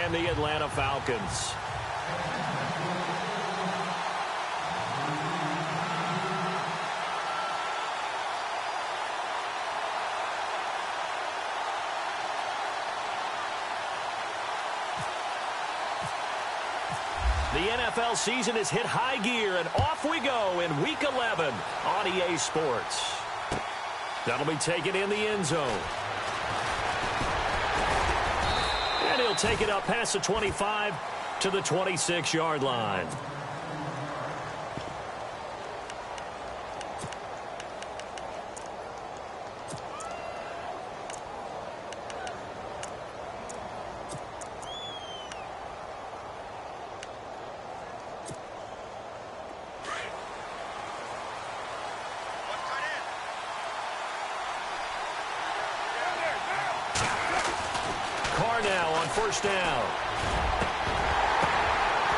and the Atlanta Falcons. The NFL season has hit high gear, and off we go in Week 11 on EA Sports. That'll be taken in the end zone. And he'll take it up past the 25 to the 26-yard line. Now on first down.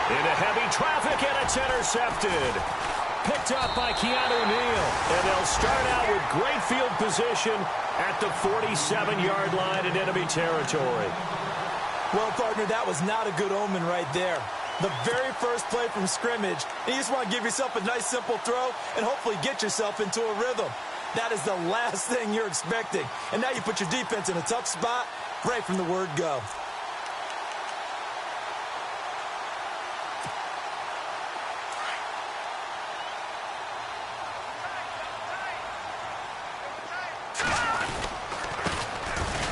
Into heavy traffic, and it's intercepted. Picked up by Keanu Neal. And they'll start out with great field position at the 47-yard line in enemy territory. Well, partner, that was not a good omen right there. The very first play from scrimmage, you just want to give yourself a nice, simple throw and hopefully get yourself into a rhythm. That is the last thing you're expecting. And now you put your defense in a tough spot right from the word go.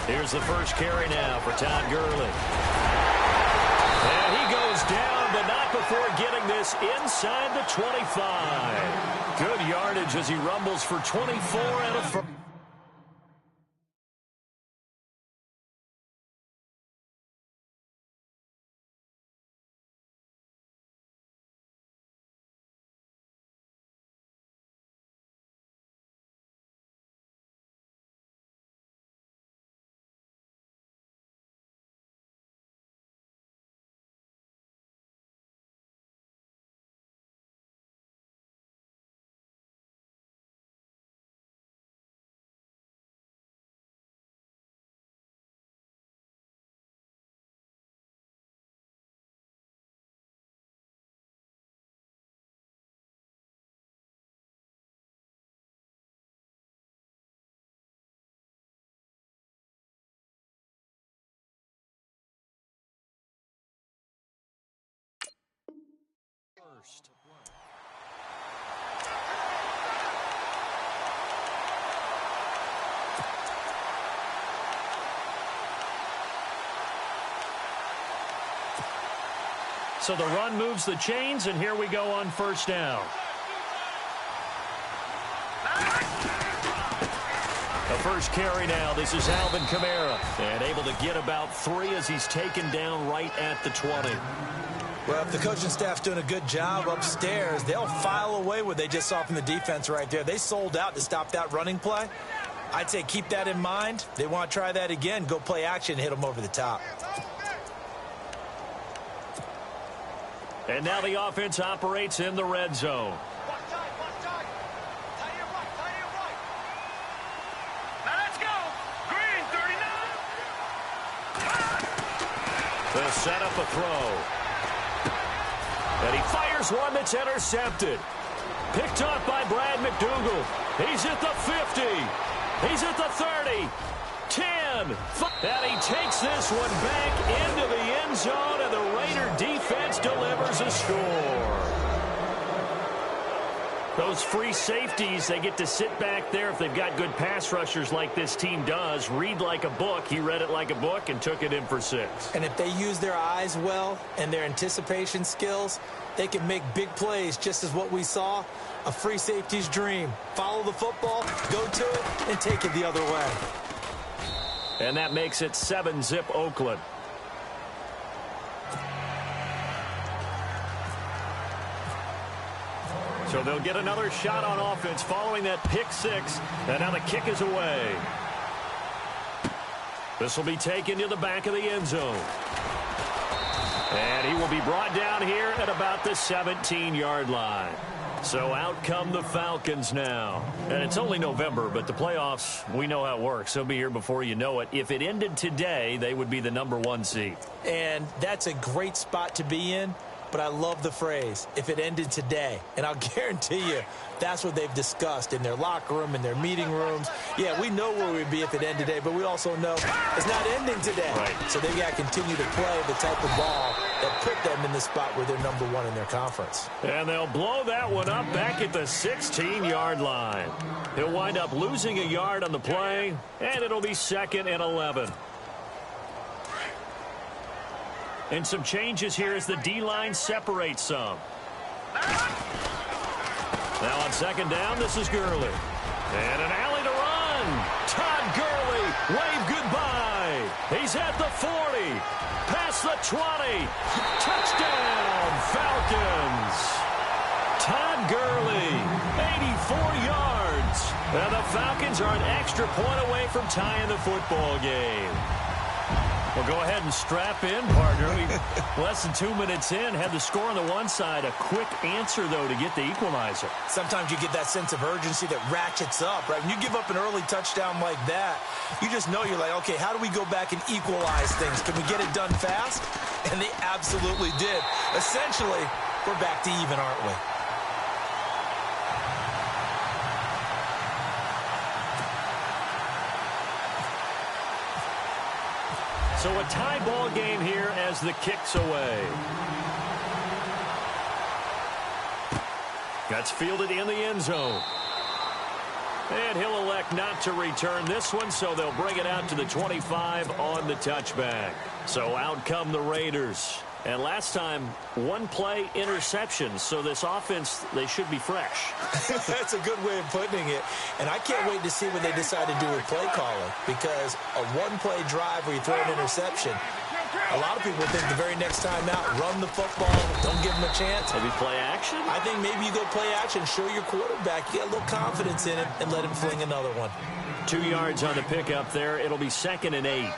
Here's the first carry now for Todd Gurley. And he goes down, but not before getting this inside the 25. Good yardage as he rumbles for 24 and a first. So the run moves the chains, and here we go on first down. The first carry now. This is Alvin Kamara. And able to get about 3 as he's taken down right at the 20. Well, if the coaching staff's doing a good job upstairs, they'll file away what they just saw from the defense right there. They sold out to stop that running play. I'd say keep that in mind. They want to try that again. Go play action, hit them over the top. And now the offense operates in the red zone. They'll set up a throw. And he fires one that's intercepted. Picked up by Brad McDougal. He's at the 50. He's at the 30. 10. And he takes this one back into the end zone, and the Raider defense delivers a score. Those free safeties, they get to sit back there if they've got good pass rushers like this team does. Read like a book. He read it like a book and took it in for 6. And if they use their eyes well and their anticipation skills, they can make big plays, just as what we saw. A free safety's dream. Follow the football, go to it, and take it the other way. And that makes it 7-zip Oakland. So they'll get another shot on offense following that pick 6. And now the kick is away. This will be taken to the back of the end zone. And he will be brought down here at about the 17-yard line. So out come the Falcons now. And it's only November, but the playoffs, we know how it works. They'll be here before you know it. If it ended today, they would be the #1 seed. And that's a great spot to be in. But I love the phrase, if it ended today. And I'll guarantee you, that's what they've discussed in their locker room, in their meeting rooms. Yeah, we know where we'd be if it ended today, but we also know it's not ending today. Right. So they've got to continue to play the type of ball that put them in the spot where they're #1 in their conference. And they'll blow that one up back at the 16-yard line. He'll wind up losing a yard on the play, and it'll be 2nd and 11. And some changes here as the D-line separates some. Now on 2nd down, this is Gurley. And an alley to run. Todd Gurley, wave goodbye. He's at the 40. Past the 20. Touchdown, Falcons. Todd Gurley, 84 yards. And the Falcons are an extra point away from tying the football game. Well, go ahead and strap in, partner. Less than 2 minutes in, had the score on the one side. A quick answer, though, to get the equalizer. Sometimes you get that sense of urgency that ratchets up, right? When you give up an early touchdown like that, you just know you're like, okay, how do we go back and equalize things? Can we get it done fast? And they absolutely did. Essentially, we're back to even, aren't we? So a tie ball game here as the kick's away. That's fielded in the end zone. And he'll elect not to return this one, so they'll bring it out to the 25 on the touchback. So out come the Raiders. And last time, one play interception. So this offense, they should be fresh. That's a good way of putting it. And I can't wait to see what they decide to do with play calling. Because a one-play drive where you throw an interception, a lot of people think the very next time out, run the football, don't give them a chance. Maybe play action? I think maybe you go play action, show your quarterback, you get a little confidence in him, and let him fling another one. 2 yards on the pickup there. It'll be 2nd and 8.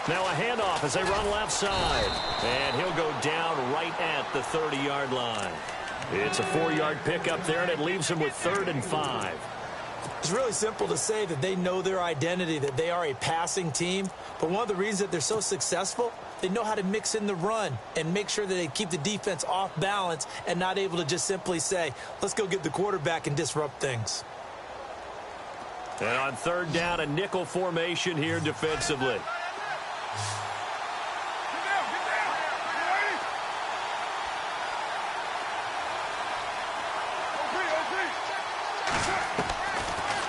Now a handoff as they run left side. And he'll go down right at the 30-yard line. It's a 4-yard pickup there, and it leaves him with 3rd and 5. It's really simple to say that they know their identity, that they are a passing team. But one of the reasons that they're so successful, they know how to mix in the run and make sure that they keep the defense off balance and not able to just simply say, let's go get the quarterback and disrupt things. And on 3rd down, a nickel formation here defensively.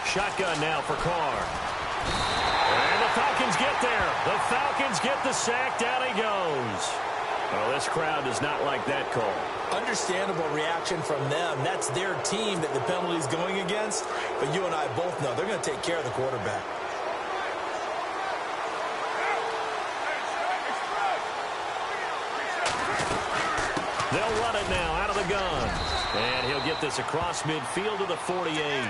Shotgun now for Carr. And the Falcons get there. The Falcons get the sack. Down he goes. Well, this crowd does not like that call. Understandable reaction from them. That's their team that the penalty's going against. But you and I both know they're going to take care of the quarterback. They'll run it now out of the gun. And he'll get this across midfield to the 48.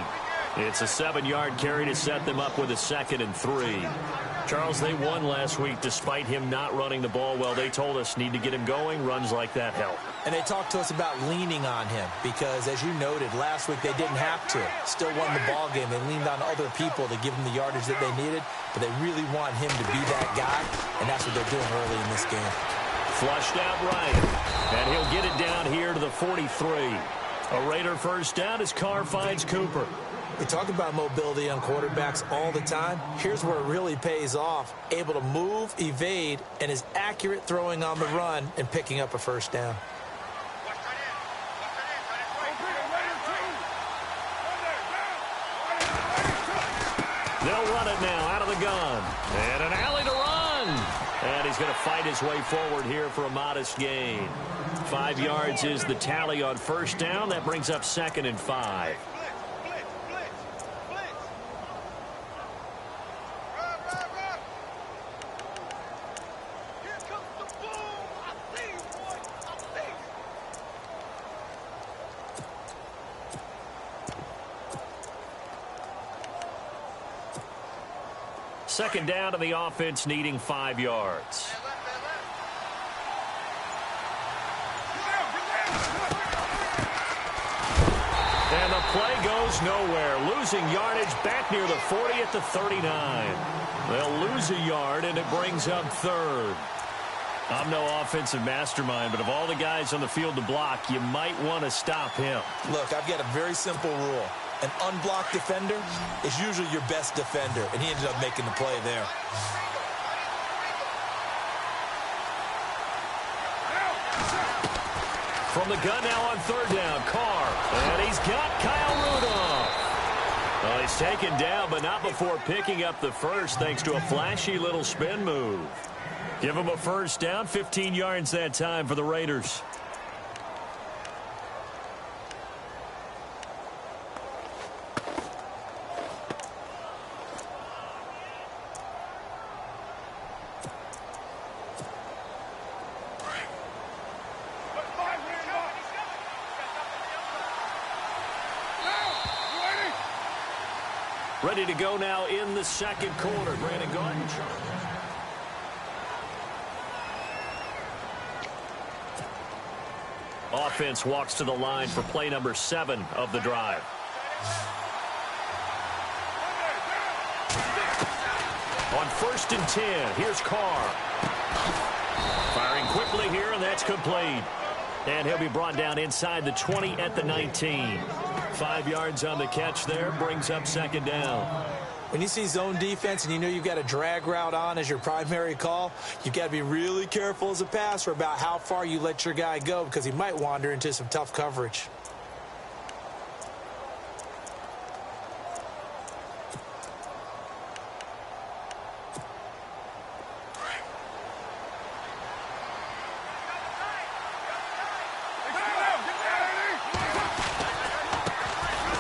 It's a 7-yard carry to set them up with a 2nd and 3. Charles, they won last week despite him not running the ball well. They told us need to get him going. Runs like that help. And they talked to us about leaning on him because, as you noted, last week they didn't have to. Still won the ball game. They leaned on other people to give them the yardage that they needed, but they really want him to be that guy, and that's what they're doing early in this game. Flushed out right, and he'll get it down here to the 43. A Raider first down as Carr finds Cooper. We talk about mobility on quarterbacks all the time. Here's where it really pays off. Able to move, evade, and is accurate throwing on the run and picking up a first down. They'll run it now out of the gun. And an alley to run. And he's going to fight his way forward here for a modest gain. 5 yards is the tally on first down. That brings up 2nd and 5. second down to the offense needing 5 yards. And the play goes nowhere. Losing yardage back near the 40 at the 39. They'll lose a yard, and it brings up third. I'm no offensive mastermind, but of all the guys on the field to block, you might want to stop him. Look, I've got a very simple rule. An unblocked defender is usually your best defender, and he ended up making the play there. From the gun now on third down, Carr. And he's got Kyle Rudolph. Well, he's taken down, but not before picking up the first thanks to a flashy little spin move. Give him a first down, 15 yards that time for the Raiders. Ready to go now in the second quarter. Brandon Gordon. Offense walks to the line for play number 7 of the drive. On 1st and 10, here's Carr. Firing quickly here, and that's complete. And he'll be brought down inside the 20 at the 19. 5 yards on the catch there, brings up second down. When you see zone defense and you know you've got a drag route on as your primary call, you've got to be really careful as a passer about how far you let your guy go because he might wander into some tough coverage.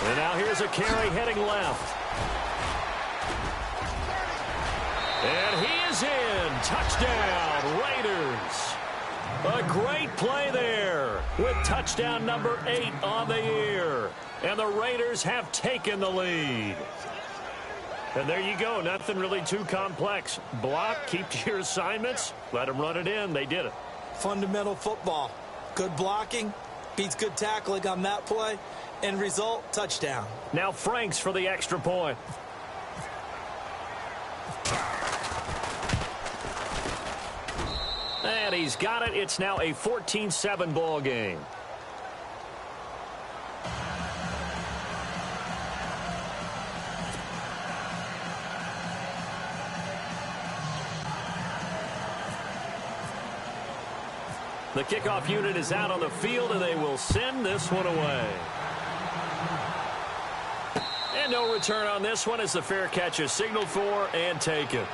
And now here's a carry heading left. And he is in. Touchdown, Raiders. A great play there with touchdown number 8 on the year. And the Raiders have taken the lead. And there you go. Nothing really too complex. Block, keep to your assignments, let them run it in. They did it. Fundamental football. Good blocking beats good tackling on that play. End result, touchdown. Now Franks for the extra point. And he's got it. It's now a 14-7 ball game. The kickoff unit is out on the field, and they will send this one away. And no return on this one as the fair catch is signaled for and taken.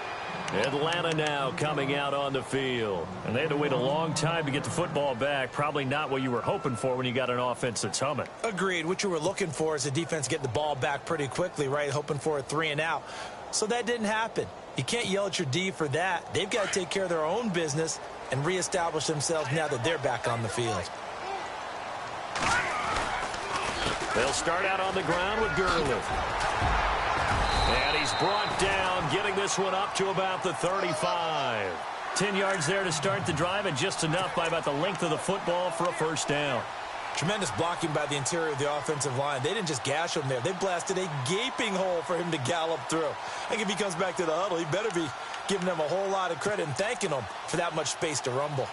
Atlanta now coming out on the field. And they had to wait a long time to get the football back. Probably not what you were hoping for when you got an offense that's humming. Agreed. What you were looking for is the defense get the ball back pretty quickly, right? Hoping for a 3 and out. So that didn't happen. You can't yell at your D for that. They've got to take care of their own business and reestablish themselves now that they're back on the field. They'll start out on the ground with Gurley. And he's brought down, getting this one up to about the 35. 10 yards there to start the drive, and just enough by about the length of the football for a first down. Tremendous blocking by the interior of the offensive line. They didn't just gash him there. They blasted a gaping hole for him to gallop through. I think if he comes back to the huddle, he better be giving them a whole lot of credit and thanking them for that much space to rumble.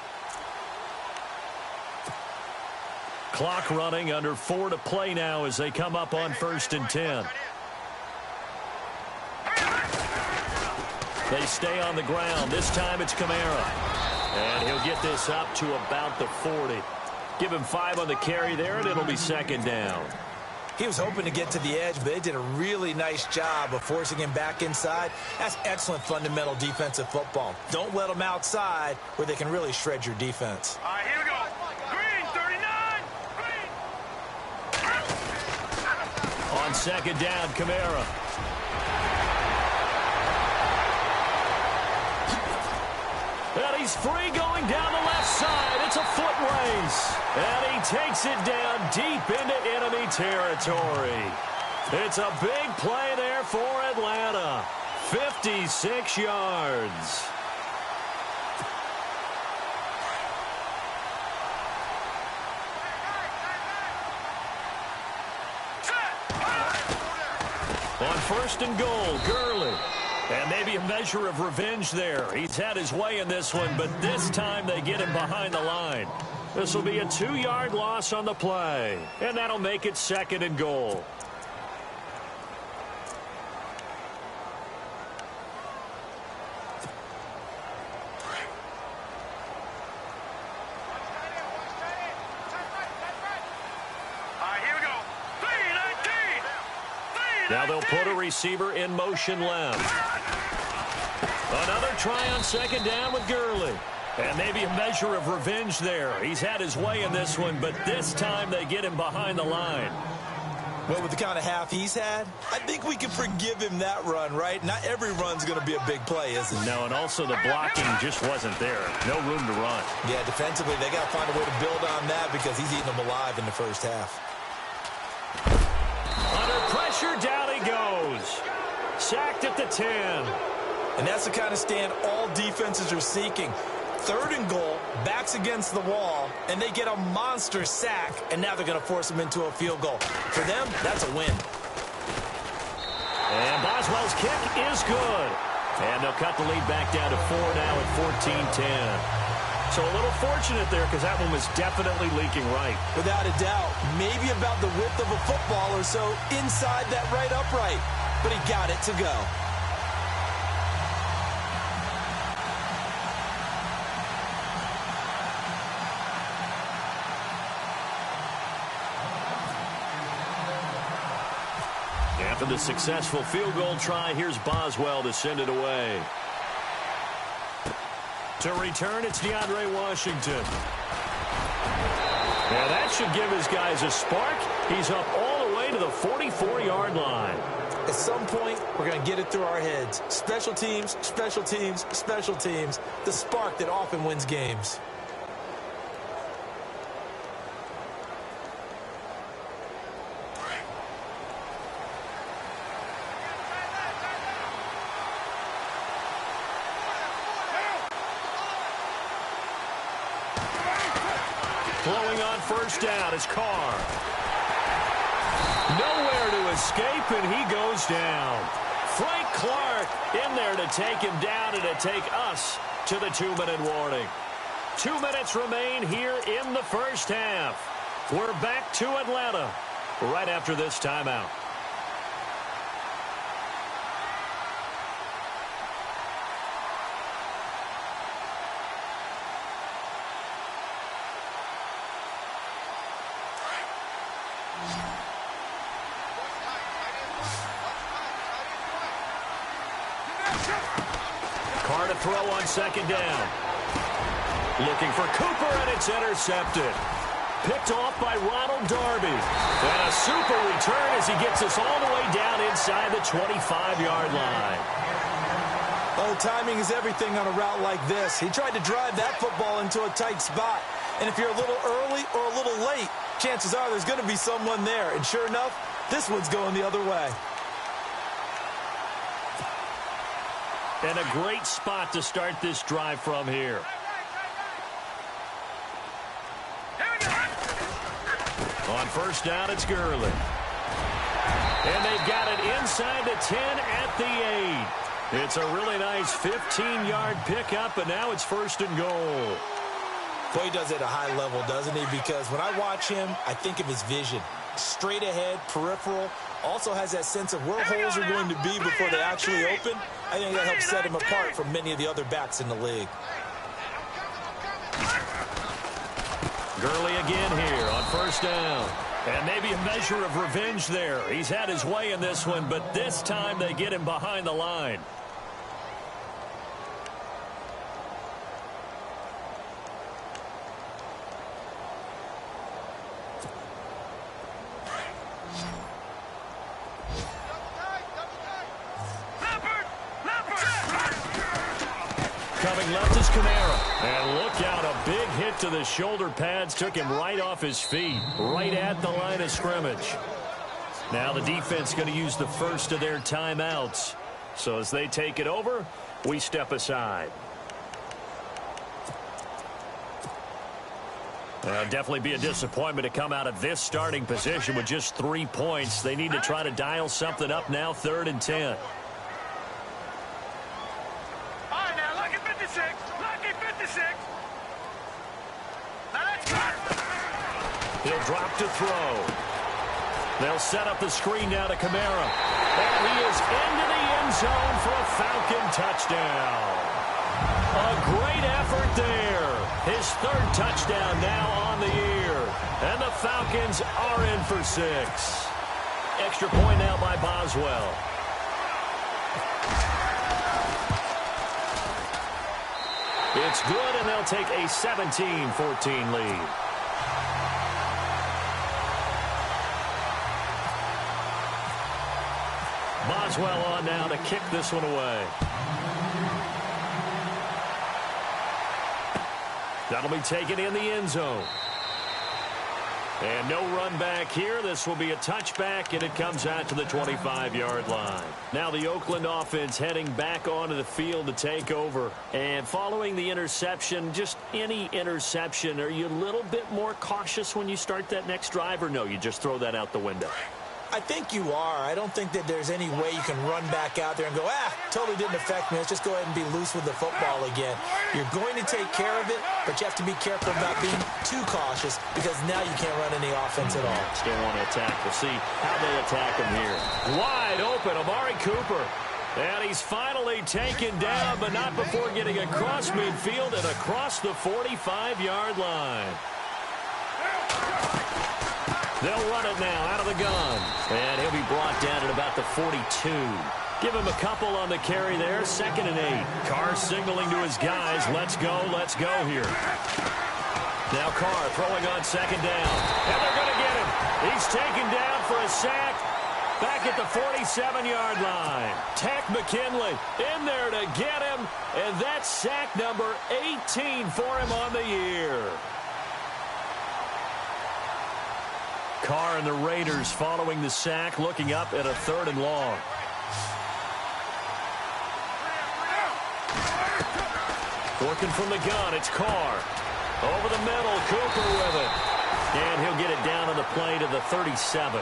Clock running, under 4 to play now as they come up on 1st and 10. They stay on the ground. This time it's Kamara. And he'll get this up to about the 40. Give him 5 on the carry there, and it'll be second down. He was hoping to get to the edge, but they did a really nice job of forcing him back inside. That's excellent fundamental defensive football. Don't let them outside where they can really shred your defense. All right, here we go. Green, 39. Green. On second down, Kamara. And he's free going down the left side. It's a foot race. And he takes it down deep into enemy territory. It's a big play there for Atlanta. 56 yards. On first and goal, Gurley. And maybe a measure of revenge there. He's had his way in this one, but this time they get him behind the line. This will be a 2-yard loss on the play, and that'll make it second and goal. Now they'll put a receiver in motion left. Another try on second down with Gurley. And maybe a measure of revenge there. He's had his way in this one, but this time they get him behind the line. Well, with the kind of half he's had, I think we can forgive him that run, right? Not every run's going to be a big play, is it? No, and also the blocking just wasn't there. No room to run. Yeah, defensively, they got to find a way to build on that because he's eating them alive in the first half. Under pressure, down he goes. Sacked at the 10. And that's the kind of stand all defenses are seeking. Third and goal, backs against the wall, and they get a monster sack, and now they're going to force him into a field goal. For them, that's a win. And Boswell's kick is good. And they'll cut the lead back down to 4 now at 14-10. So a little fortunate there because that one was definitely leaking right. Without a doubt, maybe about the width of a football or so inside that right upright. But he got it to go. After the successful field goal try, here's Boswell to send it away. To return, it's DeAndre Washington. Yeah, that should give his guys a spark. He's up all the way to the 44-yard line. At some point, we're going to get it through our heads. Special teams, special teams, special teams. The spark that often wins games. Flowing on first down is Carr. Nowhere to escape, and he goes down. Frank Clark in there to take him down and to take us to the 2-minute warning. 2 minutes remain here in the first half. We're back to Atlanta right after this timeout. Carr to throw on second down. Looking for Cooper, and it's intercepted. Picked off by Ronald Darby. And a super return as he gets us all the way down inside the 25-yard line. Oh, timing is everything on a route like this. He tried to drive that football into a tight spot. And if you're a little early or a little late, chances are there's going to be someone there. And sure enough, this one's going the other way. And a great spot to start this drive from here. On first down, it's Gurley. And they've got it inside the 10 at the 8. It's a really nice 15-yard pickup, and now it's first and goal. Boy, he does it at a high level, doesn't he? Because when I watch him, I think of his vision. Straight ahead, peripheral. Also has that sense of where holes are going to be before they actually open. I think that helps set him apart from many of the other backs in the league. Gurley again here on first down. And maybe a measure of revenge there. He's had his way in this one, but this time they get him behind the line. Coming left is Kamara. And look out, a big hit to the shoulder pads. Took him right off his feet, right at the line of scrimmage. Now the defense going to use the first of their timeouts. So as they take it over, we step aside. Definitely be a disappointment to come out of this starting position with just 3 points. They need to try to dial something up now, 3rd and 10. All right, now, lucky 56. Lucky 56. Now, let's go. He'll drop to throw. They'll set up the screen now to Kamara. And he is into the end zone for a Falcon touchdown. A great effort there. His 3rd touchdown now on the year. And the Falcons are in for 6. Extra point now by Boswell. It's good, and they'll take a 17-14 lead. Boswell on now to kick this one away. That'll be taken in the end zone. And no run back here. This will be a touchback, and it comes out to the 25-yard line. Now the Oakland offense heading back onto the field to take over. And following the interception, just any interception, are you a little bit more cautious when you start that next drive, or no, you just throw that out the window? I think you are. I don't think that there's any way you can run back out there and go, totally didn't affect me. Let's just go ahead and be loose with the football again. You're going to take care of it, but you have to be careful about being too cautious because now you can't run any offense at all. Still want to attack. We'll see how they attack him here. Wide open, Amari Cooper. And he's finally taken down, but not before getting across midfield and across the 45-yard line. They'll run it now out of the gun. And he'll be brought down at about the 42. Give him a couple on the carry there. 2nd and 8. Carr signaling to his guys, let's go here. Now Carr throwing on 2nd down. And they're going to get him. He's taken down for a sack back at the 47-yard line. Tack McKinley in there to get him. And that's sack number 18 for him on the year. Carr and the Raiders following the sack, looking up at a 3rd and long. Working from the gun, it's Carr. Over the middle, Cooper with it. And he'll get it down on the play to the 37.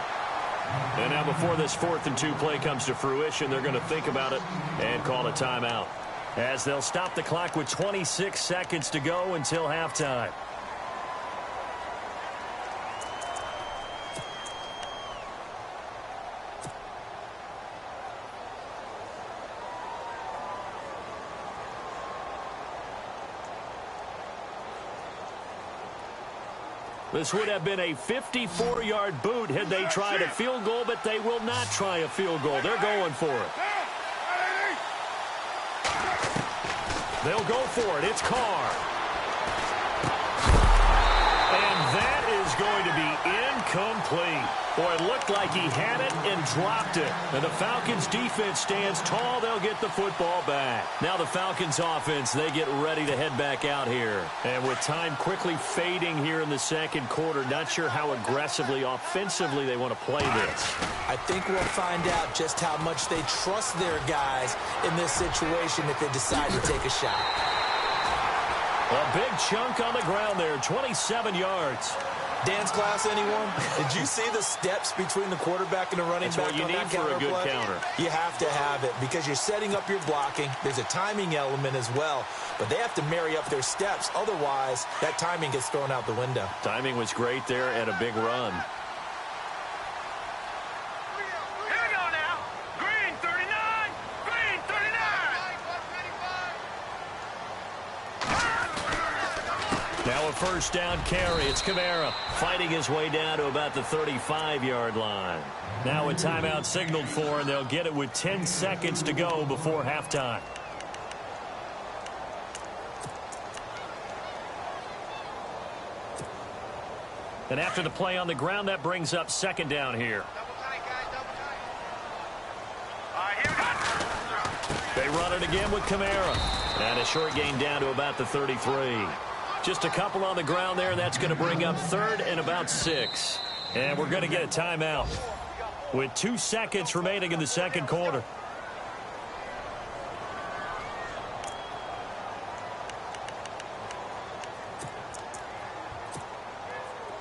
And now before this 4th and 2 play comes to fruition, they're going to think about it and call a timeout. As they'll stop the clock with 26 seconds to go until halftime. This would have been a 54-yard boot had they tried a field goal, but they will not try a field goal. They're going for it. They'll go for it. It's Carr. And that is going to be incomplete. Boy, it looked like he had it and dropped it. And the Falcons defense stands tall. They'll get the football back. Now the Falcons offense, they get ready to head back out here. And with time quickly fading here in the 2nd quarter, not sure how aggressively, offensively they want to play this. I think we'll find out just how much they trust their guys in this situation if they decide to take a shot. A big chunk on the ground there, 27 yards. Dance class, anyone? Did you see the steps between the quarterback and the running back on that counter play? That's what you need for a good counter. You have to have it because you're setting up your blocking. There's a timing element as well, but they have to marry up their steps. Otherwise, that timing gets thrown out the window. Timing was great there and a big run. Here we go now. Green 39. Green 39. Now a 1st down carry. It's Kamara fighting his way down to about the 35-yard line. Now a timeout signaled for, and they'll get it with 10 seconds to go before halftime. And after the play on the ground, that brings up 2nd down here. They run it again with Kamara. And a short gain down to about the 33. Just a couple on the ground there, and that's going to bring up 3rd and about 6. And we're going to get a timeout with 2 seconds remaining in the 2nd quarter.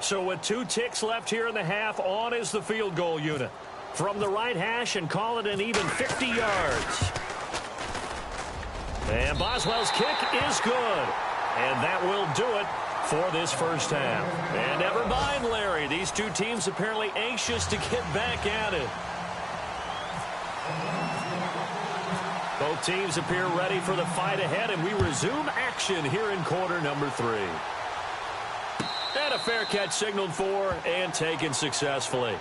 So with 2 ticks left here in the half, on is the field goal unit. From the right hash and call it an even 50 yards. And Boswell's kick is good. And that will do it for this first half. And never mind, Larry. These two teams apparently anxious to get back at it. Both teams appear ready for the fight ahead, and we resume action here in quarter number 3. And a fair catch signaled for and taken successfully.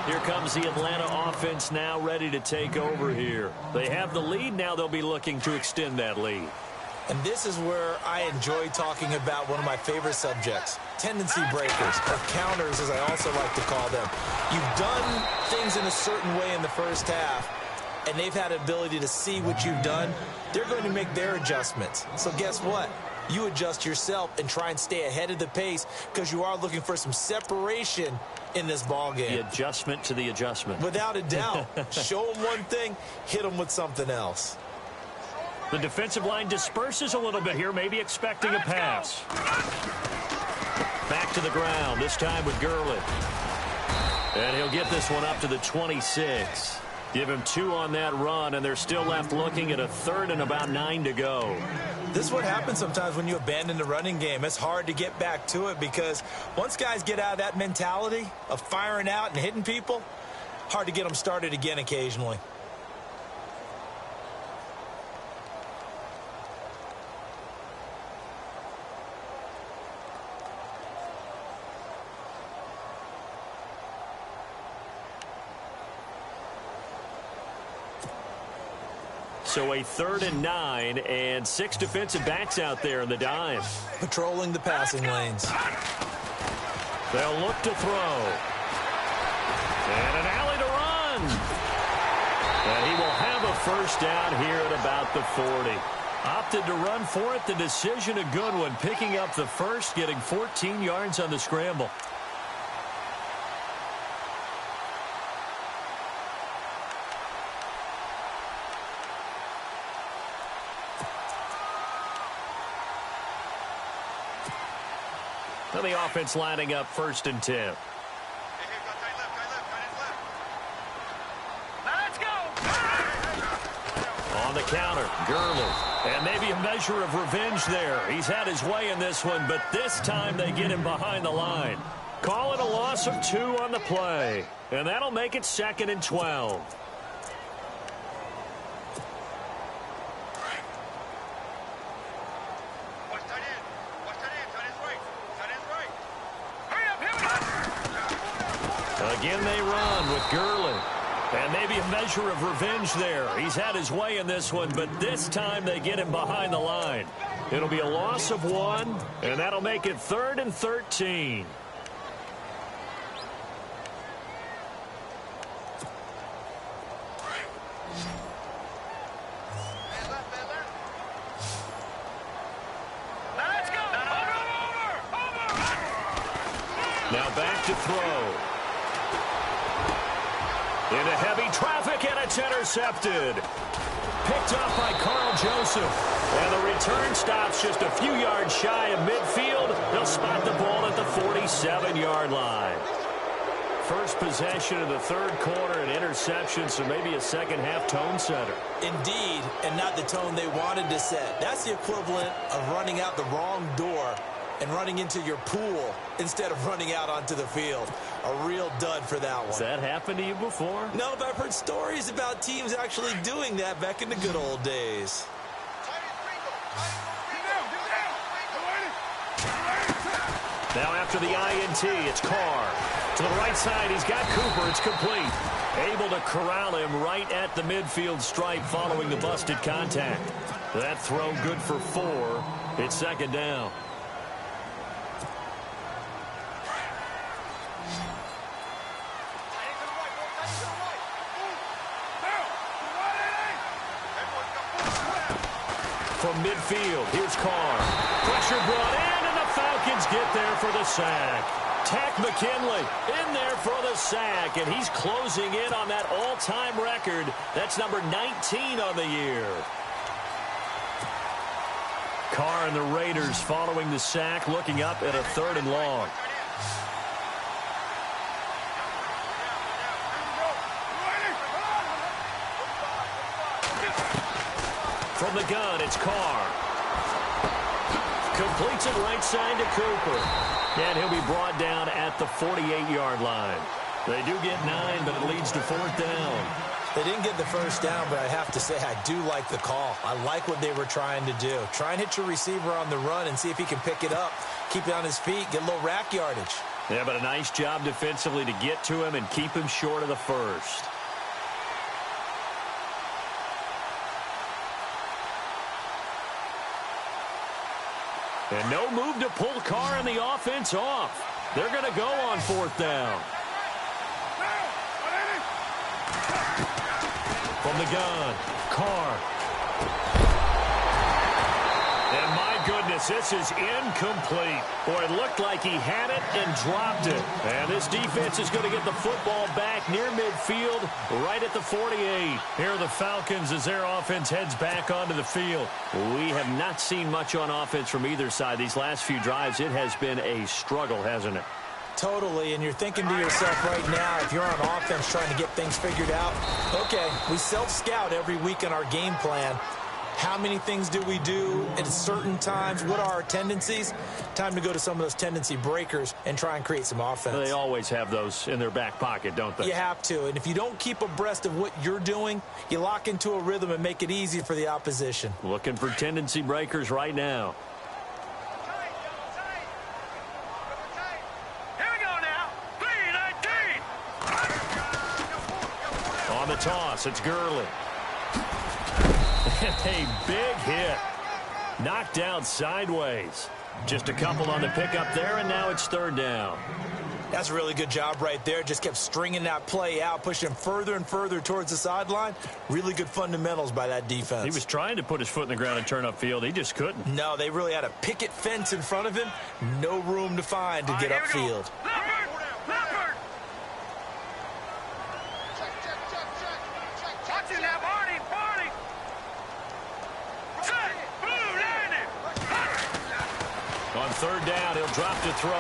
Here comes the Atlanta offense now ready to take over here. They have the lead. Now they'll be looking to extend that lead. And this is where I enjoy talking about one of my favorite subjects, tendency breakers, or counters as I also like to call them. You've done things in a certain way in the first half, and they've had an ability to see what you've done. They're going to make their adjustments. So guess what? You adjust yourself and try and stay ahead of the pace because you are looking for some separation in this ball game. The adjustment to the adjustment. Without a doubt. Show them one thing, hit them with something else. The defensive line disperses a little bit here, maybe expecting a pass. Back to the ground, this time with Gurley. And he'll get this one up to the 26. Give him 2 on that run, and they're still left looking at a 3rd and about 9 to go. This is what happens sometimes when you abandon the running game. It's hard to get back to it because once guys get out of that mentality of firing out and hitting people, hard to get them started again occasionally. So a 3rd and 9 and 6 defensive backs out there in the dime. Patrolling the passing lanes. They'll look to throw. And an alley to run. And he will have a first down here at about the 40. Opted to run for it. The decision a good one. Picking up the first, getting 14 yards on the scramble. Now the offense lining up 1st and 10. Let's go! On the counter, Gurley. And maybe a measure of revenge there. He's had his way in this one, but this time they get him behind the line. Call it a loss of 2 on the play. And that'll make it 2nd and 12. Again they run with Gurley. And maybe a measure of revenge there. He's had his way in this one, but this time they get him behind the line. It'll be a loss of 1, and that'll make it 3rd and 13. Let's go! Over! Now back to throw. Into heavy traffic, and it's intercepted. Picked off by Carl Joseph. And the return stops just a few yards shy of midfield. They'll spot the ball at the 47-yard line. First possession of the 3rd quarter, an interception, so maybe a second-half tone setter. Indeed, and not the tone they wanted to set. That's the equivalent of running out the wrong door and running into your pool instead of running out onto the field. A real dud for that one. Has that happened to you before? No, but I've heard stories about teams actually doing that back in the good old days. Now after the INT, it's Carr. To the right side, he's got Cooper. It's complete. Able to corral him right at the midfield stripe following the busted contact. That throw good for 4. It's 2nd down. From midfield, here's Carr. Pressure brought in, and the Falcons get there for the sack. Tack McKinley in there for the sack, and he's closing in on that all-time record. That's number 19 on the year. Carr and the Raiders following the sack, looking up at a 3rd and long. From the gun, it's Carr. Completes it right side to Cooper. And he'll be brought down at the 48-yard line. They do get 9, but it leads to 4th down. They didn't get the first down, but I have to say I do like the call. I like what they were trying to do. Try and hit your receiver on the run and see if he can pick it up, keep it on his feet, get a little rack yardage. Yeah, but a nice job defensively to get to him and keep him short of the first. And no move to pull Carr and the offense off. They're going to go on 4th down. From the gun, Carr. And my goodness, this is incomplete. Boy, it looked like he had it and dropped it. And this defense is going to get the football back near midfield, right at the 48. Here are the Falcons as their offense heads back onto the field. We have not seen much on offense from either side. These last few drives, it has been a struggle, hasn't it? Totally, and you're thinking to yourself right now, if you're on offense trying to get things figured out, okay, we self-scout every week in our game plan. How many things do we do at certain times? What are our tendencies? Time to go to some of those tendency breakers and try and create some offense. They always have those in their back pocket, don't they? You have to, and if you don't keep abreast of what you're doing, you lock into a rhythm and make it easy for the opposition. Looking for tendency breakers right now. On the toss, it's Gurley. And a big hit. Knocked down sideways. Just a couple on the pickup there, and now it's 3rd down. That's a really good job right there. Just kept stringing that play out, pushing him further and further towards the sideline. Really good fundamentals by that defense. He was trying to put his foot in the ground and turn upfield. He just couldn't. No, they really had a picket fence in front of him. No room to find to get upfield. On 3rd down, he'll drop to throw.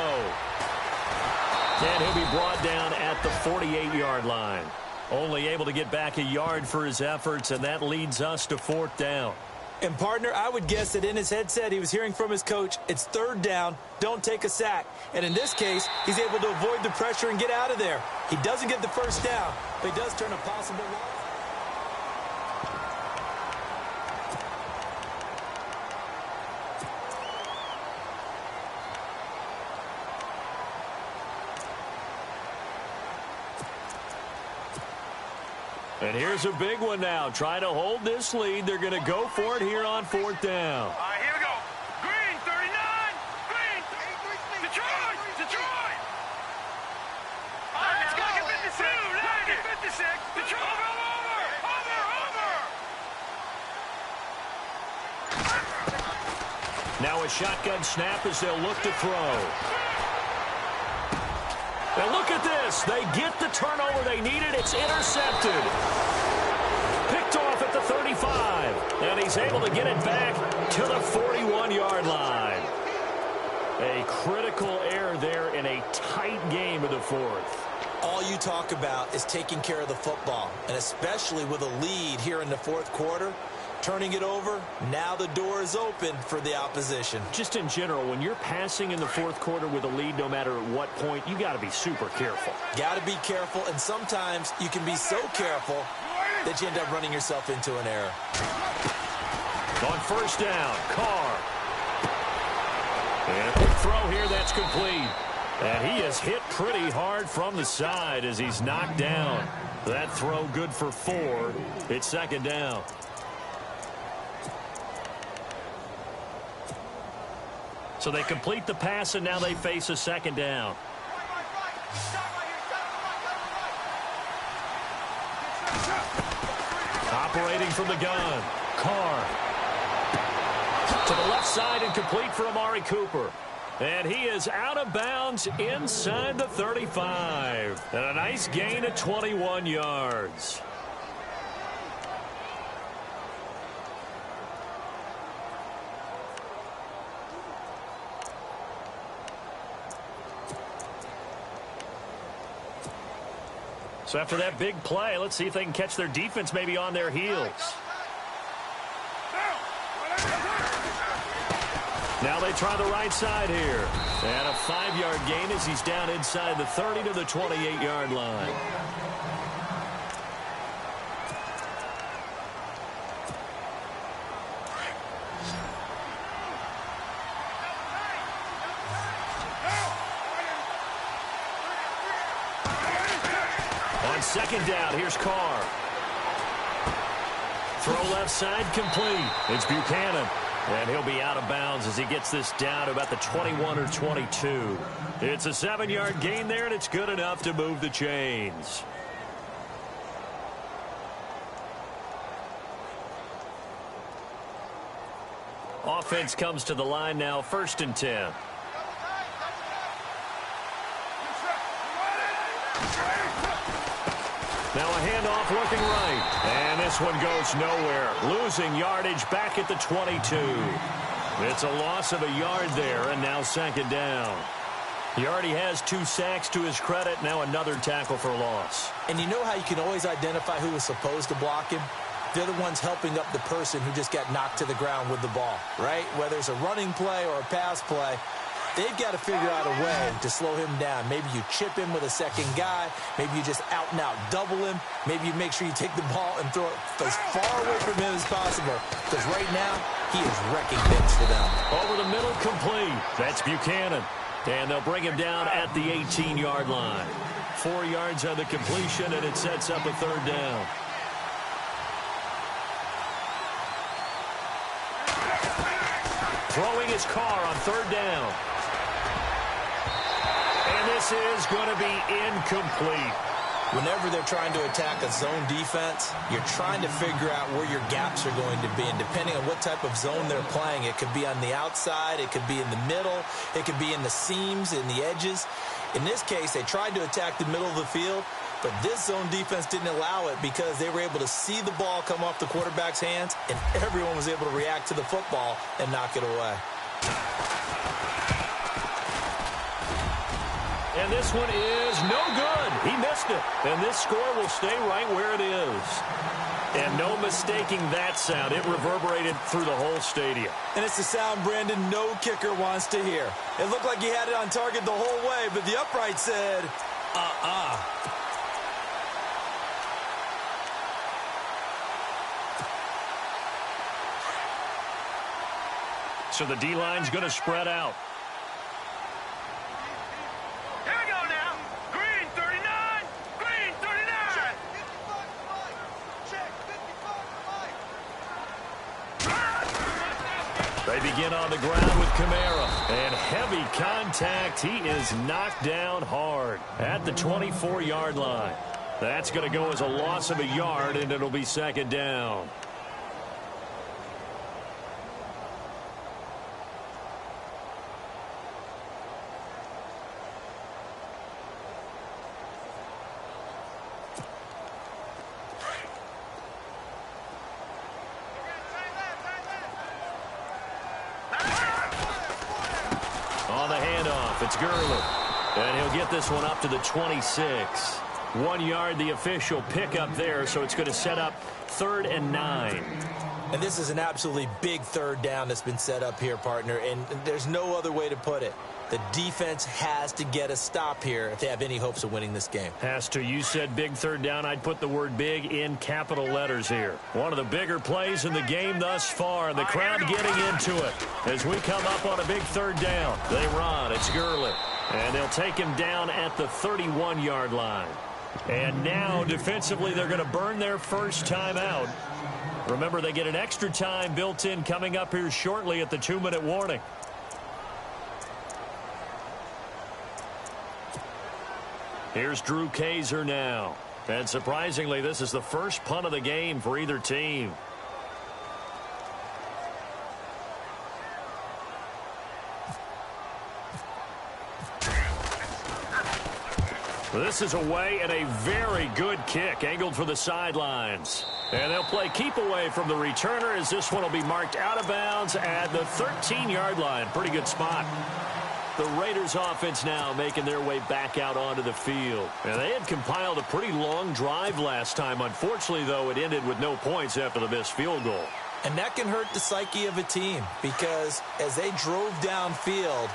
And he'll be brought down at the 48-yard line. Only able to get back a yard for his efforts, and that leads us to 4th down. And, partner, I would guess that in his headset he was hearing from his coach, it's 3rd down, don't take a sack. And in this case, he's able to avoid the pressure and get out of there. He doesn't get the first down, but he does turn a possible loss. And here's a big one now. Trying to hold this lead. They're going to go for it here on 4th down. All right, here we go. Green, 39. Green. Detroit. Detroit. All right, let's go. Get 56. Get 56. Detroit. Over. Now a shotgun snap as they'll look to throw. And look at this. They get the turnover they needed. It's intercepted. Picked off at the 35. And he's able to get it back to the 41-yard line. A critical error there in a tight game of the 4th. All you talk about is taking care of the football, and especially with a lead here in the 4th quarter. Turning it over, now the door is open for the opposition. Just in general, when you're passing in the 4th quarter with a lead, no matter at what point, you got to be super careful. Got to be careful, and sometimes you can be so careful that you end up running yourself into an error. On 1st down, Carr. And a quick throw here, that's complete. And he is hit pretty hard from the side as he's knocked down. That throw good for 4. It's 2nd down. So they complete the pass, and now they face a 2nd down. Operating from the gun, Carr. To the left side and complete for Amari Cooper. And he is out of bounds inside the 35. And a nice gain of 21 yards. So after that big play, let's see if they can catch their defense maybe on their heels. Now, they try the right side here. And a 5-yard gain as he's down inside the 30 to the 28-yard line. On second down, here's Carr. Throw left side complete. It's Buchanan. And he'll be out of bounds as he gets this down to about the 21 or 22. It's a 7-yard gain there, and it's good enough to move the chains. Offense comes to the line now, 1st and 10. Now a handoff looking right. And this one goes nowhere. Losing yardage back at the 22. It's a loss of a yard there, and now 2nd down. He already has 2 sacks to his credit. Now another tackle for loss. And you know how you can always identify who was supposed to block him? They're the ones helping up the person who just got knocked to the ground with the ball, right? Whether it's a running play or a pass play, they've got to figure out a way to slow him down. Maybe you chip him with a second guy. Maybe you just out-and-out double him. Maybe you make sure you take the ball and throw it as far away from him as possible. Because right now, he is wrecking things for them. Over the middle, complete. That's Buchanan. And they'll bring him down at the 18-yard line. 4 yards on the completion, and it sets up a 3rd down. Throwing his Carr on 3rd down. And this is going to be incomplete. Whenever they're trying to attack a zone defense, you're trying to figure out where your gaps are going to be. And depending on what type of zone they're playing, it could be on the outside, it could be in the middle, it could be in the seams, in the edges. In this case, they tried to attack the middle of the field, but this zone defense didn't allow it because they were able to see the ball come off the quarterback's hands, and everyone was able to react to the football and knock it away. And this one is no good. He missed it. And this score will stay right where it is. And no mistaking that sound. It reverberated through the whole stadium. And it's the sound, Brandon, no kicker wants to hear. It looked like he had it on target the whole way, but the upright said, So the D-line's going to spread out. Here we go now. Green 39. Green 39. They begin on the ground with Kamara. And heavy contact. He is knocked down hard at the 24-yard line. That's going to go as a loss of a yard, and it'll be 2nd down. On the handoff, it's Gurley. And he'll get this one up to the 26. 1 yard, the official pickup there, so it's going to set up 3rd and 9. And this is an absolutely big 3rd down that's been set up here, partner, and there's no other way to put it. The defense has to get a stop here if they have any hopes of winning this game. Has to. You said big 3rd down. I'd put the word big in capital letters here. One of the bigger plays in the game thus far. The crowd getting into it. As we come up on a big 3rd down, they run. It's Gurley. And they'll take him down at the 31-yard line. And now, defensively, they're going to burn their first time out. Remember, they get an extra time built in coming up here shortly at the 2-minute warning. Here's Drew Kaiser now. And surprisingly, this is the first punt of the game for either team. This is away and a very good kick angled for the sidelines. And they'll play keep away from the returner as this one will be marked out of bounds at the 13-yard line. Pretty good spot. The Raiders offense now making their way back out onto the field. And they had compiled a pretty long drive last time. Unfortunately, though, it ended with no points after the missed field goal. And that can hurt the psyche of a team because as they drove downfield,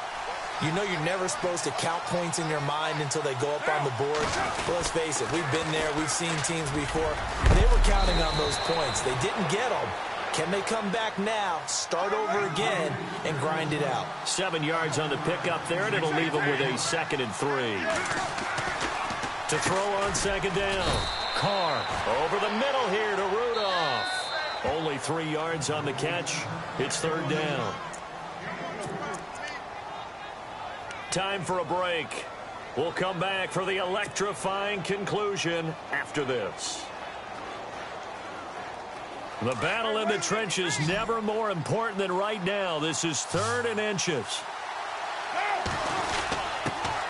you know you're never supposed to count points in your mind until they go up on the board. But let's face it, we've been there. We've seen teams before. They were counting on those points. They didn't get them. Can they come back now, start over again, and grind it out? 7 yards on the pickup there, and it'll leave them with a 2nd and 3. To throw on 2nd down. Carr over the middle here to Rudolph. Only 3 yards on the catch. It's 3rd down. Time for a break. We'll come back for the electrifying conclusion after this. The battle in the trenches never more important than right now. This is 3rd and inches.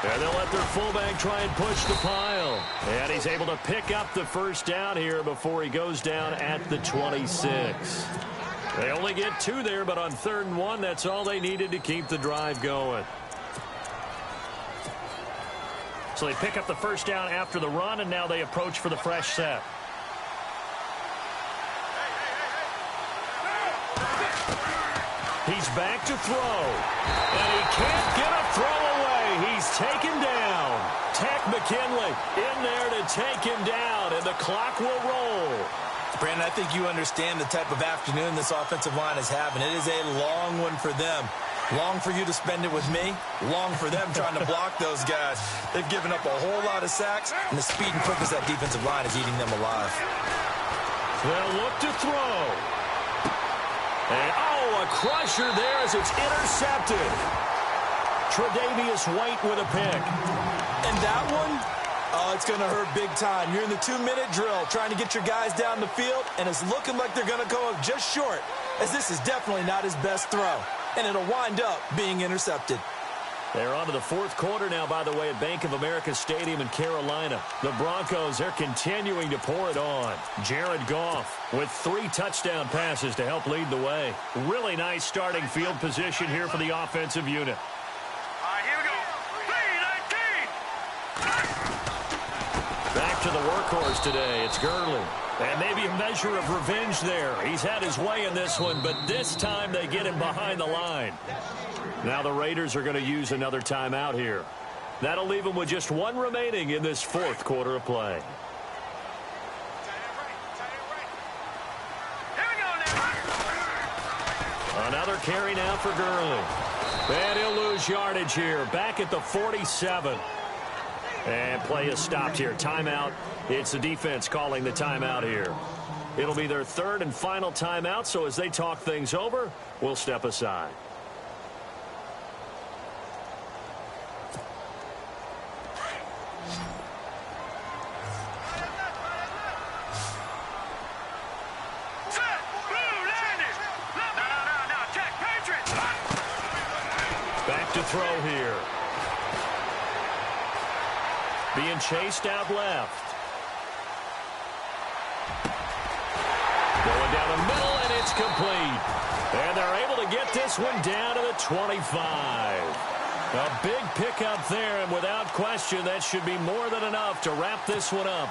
And they'll let their fullback try and push the pile. And he's able to pick up the 1st down here before he goes down at the 26. They only get 2 there, but on 3rd and 1, that's all they needed to keep the drive going. So they pick up the 1st down after the run, and now they approach for the fresh set. He's back to throw, and he can't get a throw away. He's taken down. Tech McKinley in there to take him down, and the clock will roll. Brandon, I think you understand the type of afternoon this offensive line is having. It is a long one for them. Long for you to spend it with me. Long for them trying to block those guys. They've given up a whole lot of sacks, and the speed and quickness of that defensive line is eating them alive. They'll look to throw. And, a crusher there as it's intercepted. Tre'Davious White with a pick. And that one, it's going to hurt big time. You're in the 2-minute drill trying to get your guys down the field, and it's looking like they're going to go up just short, as this is definitely not his best throw. And it'll wind up being intercepted. They're on to the 4th quarter now, by the way, at Bank of America Stadium in Carolina. The Broncos, they're continuing to pour it on. Jared Goff with 3 touchdown passes to help lead the way. Really nice starting field position here for the offensive unit. All right, here we go. Back to the workhorse today. It's Gurley. And maybe a measure of revenge there. He's had his way in this one, but this time they get him behind the line. Now the Raiders are going to use another timeout here. That'll leave them with just 1 remaining in this 4th quarter of play. Another carry now for Gurley. And he'll lose yardage here. Back at the 47. And play is stopped here. Timeout. It's the defense calling the timeout here. It'll be their 3rd and final timeout, so as they talk things over, we'll step aside. Back to throw here. Being chased out left. Going down the middle, and it's complete. And they're able to get this one down to the 25. A big pickup there, and without question, that should be more than enough to wrap this one up.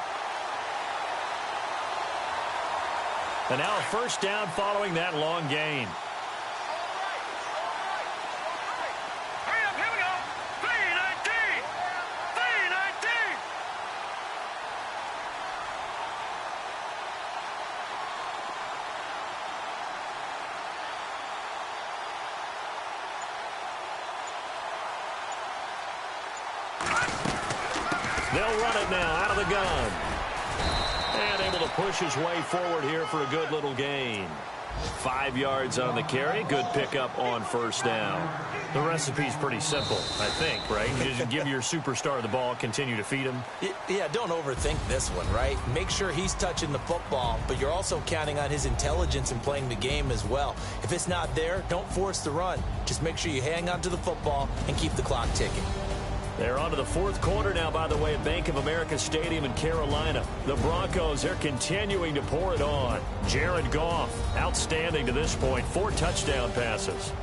And now a 1st down following that long gain. They'll run it now out of the gun. And able to push his way forward here for a good little gain. 5 yards on the carry. Good pickup on 1st down. The recipe's pretty simple, I think, right? You just give your superstar the ball, continue to feed him. Yeah, don't overthink this one, right? Make sure he's touching the football, but you're also counting on his intelligence in playing the game as well. If it's not there, don't force the run. Just make sure you hang on to the football and keep the clock ticking. They're on to the 4th quarter now, by the way, at Bank of America Stadium in Carolina. The Broncos, they're continuing to pour it on. Jared Goff, outstanding to this point. 4 touchdown passes.